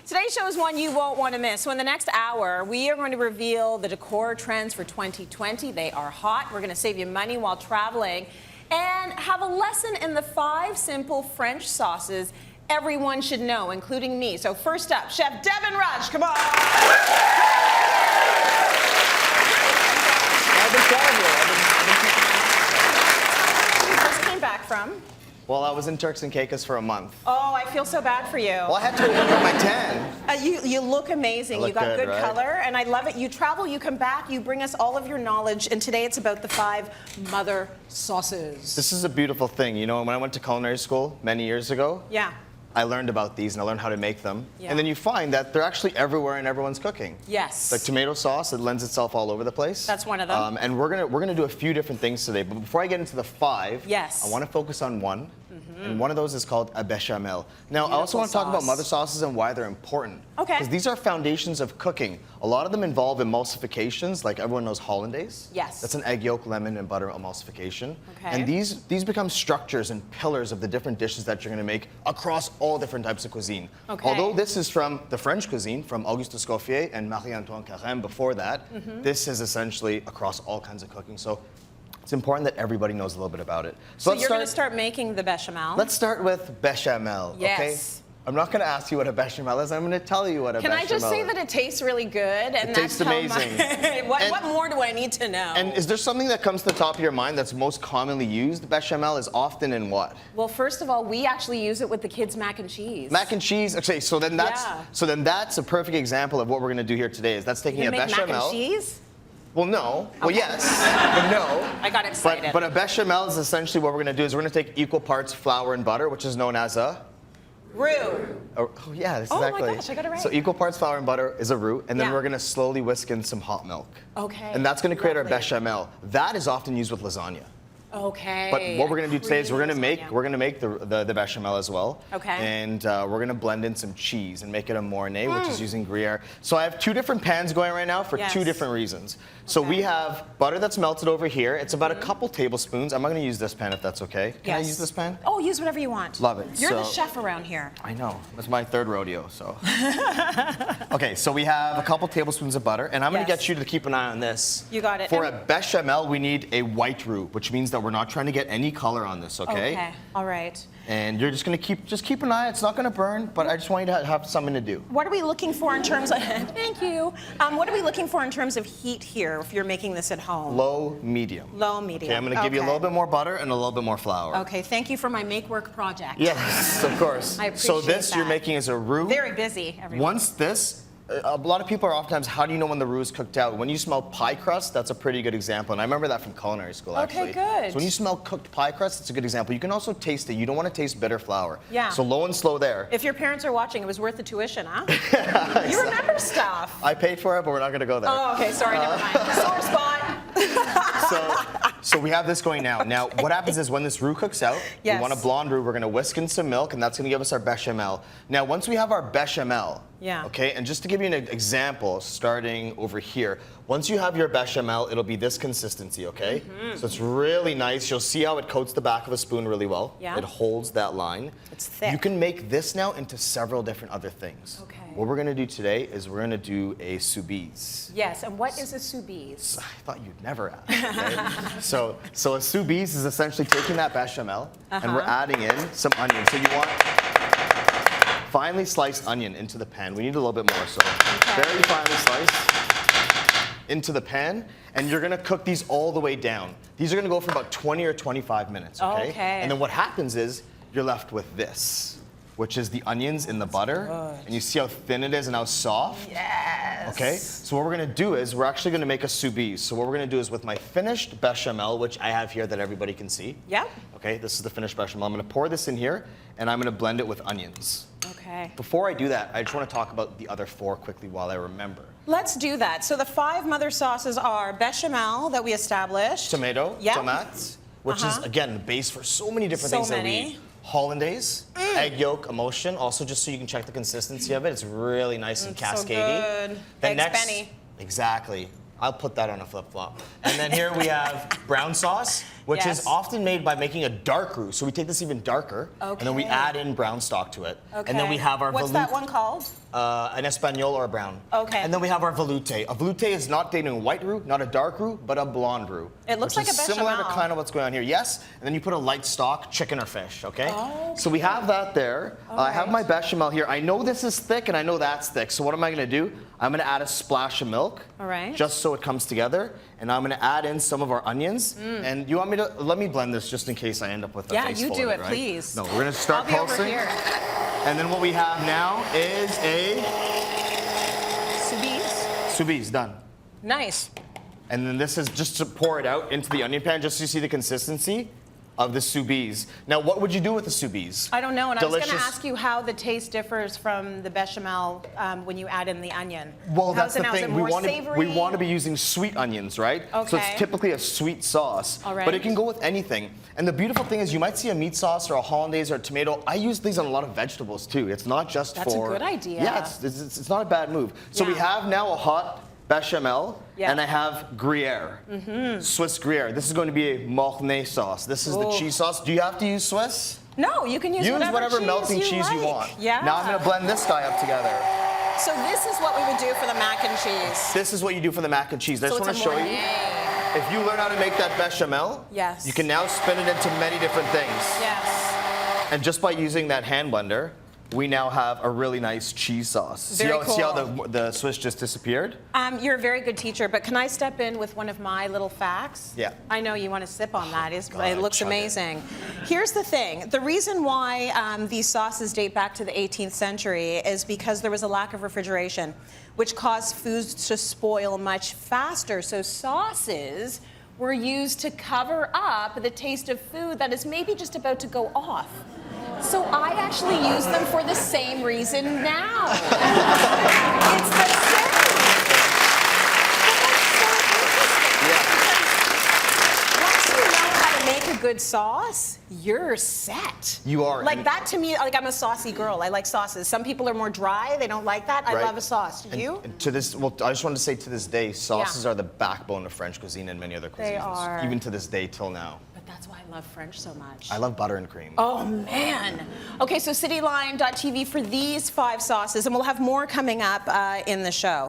Today's show is one you won't want to miss. So in the next hour, we are going to reveal the decor trends for 2020. They are hot. We're going to save you money while traveling and have a lesson in the 5 simple French sauces everyone should know, including me. So first up, Chef Devan Rajkumar. Where you just came back from? Well, I was in Turks and Caicos for a month. Oh, I feel so bad for you. Well, I had to remember my tan. You look amazing. You got good right? color, and I love it. You travel, you come back, you bring us all of your knowledge, and today it's about the 5 mother sauces. This is a beautiful thing. You know, when I went to culinary school many years ago, Yeah. I learned about these and I learned how to make them. Yeah. And then you find that they're actually everywhere in everyone's cooking. Yes. Like tomato sauce, it lends itself all over the place. That's one of them. And we're gonna do a few different things today. But before I get into the 5, Yes. I want to focus on one. And one of those is called a bechamel. Now, I also want to talk about mother sauces and why they're important. Okay. Because these are foundations of cooking. A lot of them involve emulsifications, like everyone knows hollandaise. Yes. That's an egg yolk, lemon, and butter emulsification. Okay. And these become structures and pillars of the different dishes that you're going to make across all different types of cuisine. Okay. Although this is from the French cuisine, from Auguste Escoffier and Marie-Antoine Carême before that, this is essentially across all kinds of cooking. So it's important that everybody knows a little bit about it. So you're going to start making the bechamel. Let's start with bechamel, Yes. okay? I'm not going to ask you what a bechamel is. I'm going to tell you what a bechamel is. Can I just say that it tastes really good? And It tastes amazing. What more do I need to know? And is there something that comes to the top of your mind that's most commonly used? Bechamel is often in what? Well, first of all, we actually use it with the kids' mac and cheese. Mac and cheese. Okay, so then that's a perfect example of what we're going to do here today. Is that's taking You a make bechamel. mac and cheese? Well, no. Well, Okay. yes, but no. I got excited. But a bechamel is essentially what we're going to do is we're going to take equal parts flour and butter, which is known as a Roux. Oh, yeah, Oh my exactly. gosh, I got it right. So equal parts flour and butter is a roux, and then Yeah. we're going to slowly whisk in some hot milk. Okay. And that's going to create lovely. our bechamel. That is often used with lasagna. Okay. But what we're going to do today is we're Creamy going to make the bechamel as well. Okay. And we're going to blend in some cheese and make it a Mornay, which is using Gruyere. So I have 2 different pans going right now for 2 different reasons. So we have butter that's melted over here. It's about a couple tablespoons. I'm not going to use this pan if that's okay. Can I use this pan? Oh, use whatever you want. Love it. You're the So- chef around here. I know. It's my 3rd rodeo, so. Okay, so we have a couple tablespoons of butter, and I'm going to Yes. get you to keep an eye on this. You got it. For And- a bechamel, we need a white roux, which means that we're not trying to get any color on this, okay? Okay. All right. And you're just going to keep an eye. It's not going to burn, but I just want you to have something to do. What are we looking for in terms of? Thank you. What are we looking for in terms of heat here if you're making this at home? Low, medium. Low, medium. Okay, I'm going to give you a little bit more butter and a little bit more flour. Okay. Thank you for my make work project. Yes, of course. I appreciate So this you're that. making is a roux. Very busy. Everyone. Once this, a lot of people are oftentimes, how do you know when the roux is cooked out? When you smell pie crust, that's a pretty good example. And I remember that from culinary school, actually. Okay, good. So when you smell cooked pie crust, it's a good example. You can also taste it. You don't want to taste bitter flour. Yeah. So low and slow there. If your parents are watching, it was worth the tuition, huh? You remember stuff. I paid for it, but we're not going to go there. Oh, okay. Sorry. Never mind. Sore spot. So we have this going now. Now, what happens is when this roux cooks out, Yes. we want a blonde roux. We're going to whisk in some milk, and that's going to give us our bechamel. Now, once we have our bechamel, Yeah. okay, and just to give you an example, starting over here, once you have your bechamel, it'll be this consistency, okay? So it's really nice. You'll see how it coats the back of a spoon really well. Yeah. It holds that line. It's thick. You can make this now into several different other things. Okay. What we're going to do today is we're going to do a Soubise. Yes. And what is a Soubise? I thought you'd never ask. Okay? So a Soubise is essentially taking that bechamel and we're adding in some onion. So you want finely sliced onion into the pan. We need a little bit more, so very finely sliced into the pan. And you're gonna cook these all the way down. These are gonna go for about 20 or 25 minutes, okay? Okay. And then what happens is you're left with this, which is the onions in the butter. And you see how thin it is and how soft? Yes. Okay, so what we're gonna do is we're actually gonna make a Soubise. So what we're gonna do is with my finished bechamel, which I have here that everybody can see. Yep. Okay, this is the finished bechamel. I'm gonna pour this in here and I'm gonna blend it with onions. Okay. Before I do that, I just wanna talk about the other 4 quickly while I remember. Let's do that. So the 5 mother sauces are bechamel that we established. Tomato, Yep. tomates, which is again the base for so many different So things that we many. eat. Hollandaise, egg yolk emulsion, also just so you can check the consistency of it. It's really nice and So cascadey. good. Then Eggs next, Benny. exactly. I'll put that on a flip-flop. And then here we have brown sauce. which Yes. is often made by making a dark roux. So we take this even darker, and then we Okay. add in brown stock to it. Okay. And then we have our What's veloute, that one called? an Espanol or a brown. Okay. And then we have our veloute. A veloute is not dating a white roux, not a dark roux, but a blonde roux. It looks which like is a similar to bechamel. kind of what's going on here. Yes, and then you put a light stock, chicken or fish, okay? Oh, So we have that there. I have my bechamel here. I know this is thick and I know that's thick. So what am I gonna do? I'm gonna add a splash of milk. All right. Just so it comes together. And I'm gonna add in some of our onions. And you want me to, let me blend this just in case I end up with a Yeah, face you full do of it, right? please. No, we're gonna start I'll be over pulsing. here. And then what we have now is a Soubise. Soubise, done. Nice. And then this is just to pour it out into the onion pan just so you see the consistency of the Soubise. Now, what would you do with the Soubise? I don't know, and I was going to Delicious. ask you how the taste differs from the bechamel when you add in the onion. Well, that's the Is it thing. more We want savory? to be using sweet onions, right? So Okay. it's typically a sweet sauce, All but right. it can go with anything. And the beautiful thing is, you might see a meat sauce or a hollandaise or a tomato. I use these on a lot of vegetables too. It's not just That's a for. good idea. Yeah, it's not a bad move. So we Yeah. have now a hot bechamel, Yeah. and I have Gruyere, Swiss Gruyere. This is going to be a Mornay sauce. This is the Oh. cheese sauce. Do you have to use Swiss? No, you can use Use whatever cheese melting you cheese you like. want. Yeah. Now I'm going to blend this guy up together. So this is what we would do for the mac and cheese. This is what you do for the mac and cheese. I So just want it's to a show you. Mornay. If you learn how to make that bechamel, Yes. you can now spin it into many different things. Yes. And just by using that hand blender, we now have a really nice cheese sauce. Very See how cool. the Swiss just disappeared? You're a very good teacher, but can I step in with one of my little facts? Yeah. I know you want to sip on that. God, It looks chug it. amazing. Here's the thing. The reason why these sauces date back to the 18th century is because there was a lack of refrigeration, which caused foods to spoil much faster. So sauces were used to cover up the taste of food that is maybe just about to go off. So I actually use them for the same reason now. It's the same. Once you know how to make a good sauce, you're set. You are. Like And- that to me, like I'm a saucy girl. I like sauces. Some people are more dry. They don't like that. I Right. love a sauce. And- You? and to this, well, I just wanted to say to this day, sauces are the backbone of French cuisine and many other cuisines. They are. Even to this day, till now. But that's why I love French so much. I love butter and cream. Oh, man. Okay, so cityline.tv for these 5 sauces, and we'll have more coming up in the show.